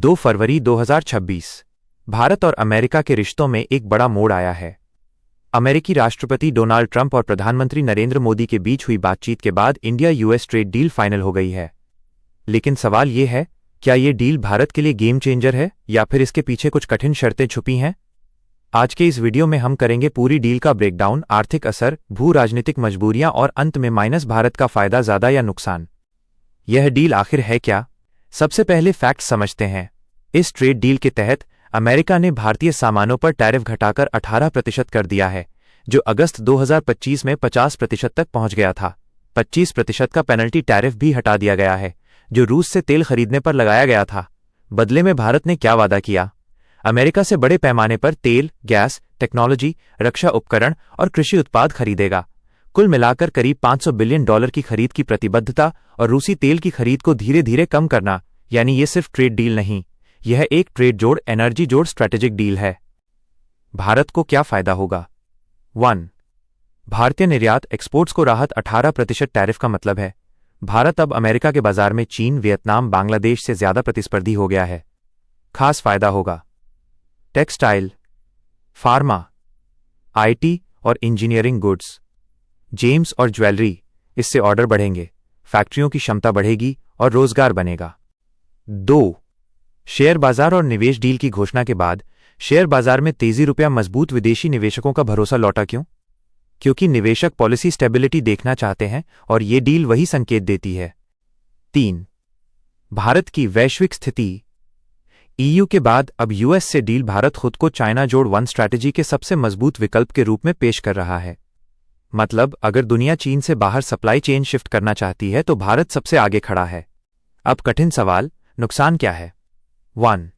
2 फरवरी 2026 भारत और अमेरिका के रिश्तों में एक बड़ा मोड़ आया है। अमेरिकी राष्ट्रपति डोनाल्ड ट्रंप और प्रधानमंत्री नरेंद्र मोदी के बीच हुई बातचीत के बाद India US trade deal final हो गई है। लेकिन सवाल ये है, क्या ये डील भारत के लिए गेम चेंजर है या फिर इसके पीछे कुछ कठिन शर्तें छुपी हैं? आज के इस वीडियो में हम करेंगे पूरी डील का ब्रेकडाउन, आर्थिक असर, भू राजनीतिक मजबूरियां और अंत में माइनस भारत का फायदा ज्यादा या नुकसान। यह डील आखिर है क्या? सबसे पहले फैक्ट समझते हैं। इस ट्रेड डील के तहत अमेरिका ने भारतीय सामानों पर टैरिफ घटाकर 18% कर दिया है, जो अगस्त 2025 में 50% तक पहुंच गया था। 25% का पेनल्टी टैरिफ भी हटा दिया गया है, जो रूस से तेल खरीदने पर लगाया गया था। बदले में भारत ने क्या वादा किया? अमेरिका से बड़े पैमाने पर तेल, गैस, टेक्नोलॉजी, रक्षा उपकरण और कृषि उत्पाद खरीदेगा। कुल मिलाकर करीब $500 बिलियन की खरीद की प्रतिबद्धता और रूसी तेल की खरीद को धीरे धीरे कम करना। यानी ये सिर्फ ट्रेड डील नहीं, यह एक ट्रेड जोड़, एनर्जी जोड़, स्ट्रैटेजिक डील है। भारत को क्या फायदा होगा? 1. भारतीय निर्यात एक्सपोर्ट्स को राहत। 18% टैरिफ का मतलब है भारत अब अमेरिका के बाजार में चीन, वियतनाम, बांग्लादेश से ज्यादा प्रतिस्पर्धी हो गया है। खास फायदा होगा टेक्सटाइल, फार्मा, आईटी और इंजीनियरिंग गुड्स, जेम्स और ज्वेलरी। इससे ऑर्डर बढ़ेंगे, फैक्ट्रियों की क्षमता बढ़ेगी और रोजगार बनेगा। 2. शेयर बाजार और निवेश। डील की घोषणा के बाद शेयर बाजार में तेजी, रुपया मजबूत, विदेशी निवेशकों का भरोसा लौटा। क्यों? क्योंकि निवेशक पॉलिसी स्टेबिलिटी देखना चाहते हैं और ये डील वही संकेत देती है। 3. भारत की वैश्विक स्थिति। ईयू के बाद अब यूएस से डील भारत खुद को चाइना जोड़ 1 स्ट्रैटेजी के सबसे मजबूत विकल्प के रूप में पेश कर रहा है। मतलब अगर दुनिया चीन से बाहर सप्लाई चेन शिफ्ट करना चाहती है तो भारत सबसे आगे खड़ा है। अब कठिन सवाल, नुकसान क्या है? 1.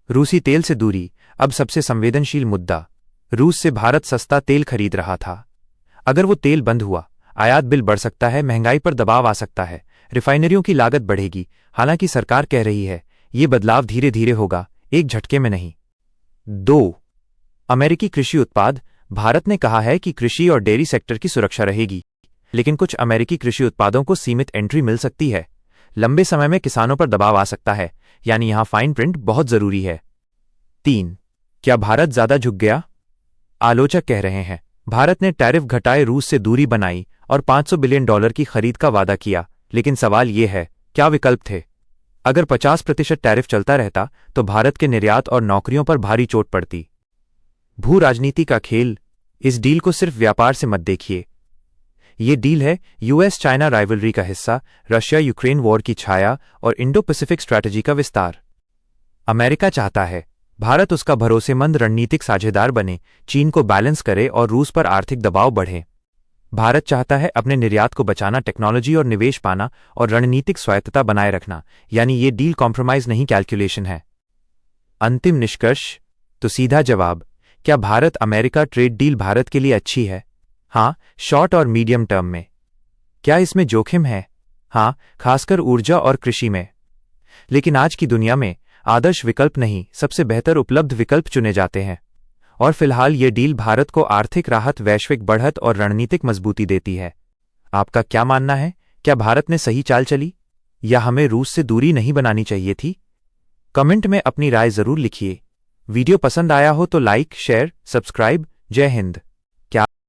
रूसी तेल से दूरी। अब सबसे संवेदनशील मुद्दा। रूस से भारत सस्ता तेल खरीद रहा था। अगर वो तेल बंद हुआ, आयात बिल बढ़ सकता है, महंगाई पर दबाव आ सकता है, रिफाइनरियों की लागत बढ़ेगी। हालांकि सरकार कह रही है ये बदलाव धीरे धीरे होगा, एक झटके में नहीं। 2. अमेरिकी कृषि उत्पाद। भारत ने कहा है कि कृषि और डेयरी सेक्टर की सुरक्षा रहेगी, लेकिन कुछ अमेरिकी कृषि उत्पादों को सीमित एंट्री मिल सकती है। लंबे समय में किसानों पर दबाव आ सकता है, यानी यहां फाइन प्रिंट बहुत जरूरी है। 3. क्या भारत ज्यादा झुक गया? आलोचक कह रहे हैं भारत ने टैरिफ घटाए, रूस से दूरी बनाई और $500 बिलियन की खरीद का वादा किया। लेकिन सवाल यह है, क्या विकल्प थे? अगर 50% टैरिफ चलता रहता तो भारत के निर्यात और नौकरियों पर भारी चोट पड़ती। भू राजनीति का खेल। इस डील को सिर्फ व्यापार से मत देखिए। ये डील है यूएस चाइना राइवलरी का हिस्सा, रशिया यूक्रेन वॉर की छाया और इंडो पैसिफिक स्ट्रैटेजी का विस्तार। अमेरिका चाहता है भारत उसका भरोसेमंद रणनीतिक साझेदार बने, चीन को बैलेंस करे और रूस पर आर्थिक दबाव बढ़े। भारत चाहता है अपने निर्यात को बचाना, टेक्नोलॉजी और निवेश पाना और रणनीतिक स्वायत्तता बनाए रखना। यानी ये डील कॉम्प्रोमाइज नहीं, कैलकुलेशन है। अंतिम निष्कर्ष तो सीधा जवाब, क्या Bharat America trade deal Bharat के लिए अच्छी है? हाँ, शॉर्ट और मीडियम टर्म में। क्या इसमें जोखिम है? हाँ, खासकर ऊर्जा और कृषि में। लेकिन आज की दुनिया में आदर्श विकल्प नहीं, सबसे बेहतर उपलब्ध विकल्प चुने जाते हैं। और फिलहाल ये डील भारत को आर्थिक राहत, वैश्विक बढ़त और रणनीतिक मजबूती देती है। आपका क्या मानना है? क्या भारत ने सही चाल चली या हमें रूस से दूरी नहीं बनानी चाहिए थी? कमेंट में अपनी राय जरूर लिखिए। वीडियो पसंद आया हो तो लाइक, शेयर, सब्सक्राइब। जय हिंद।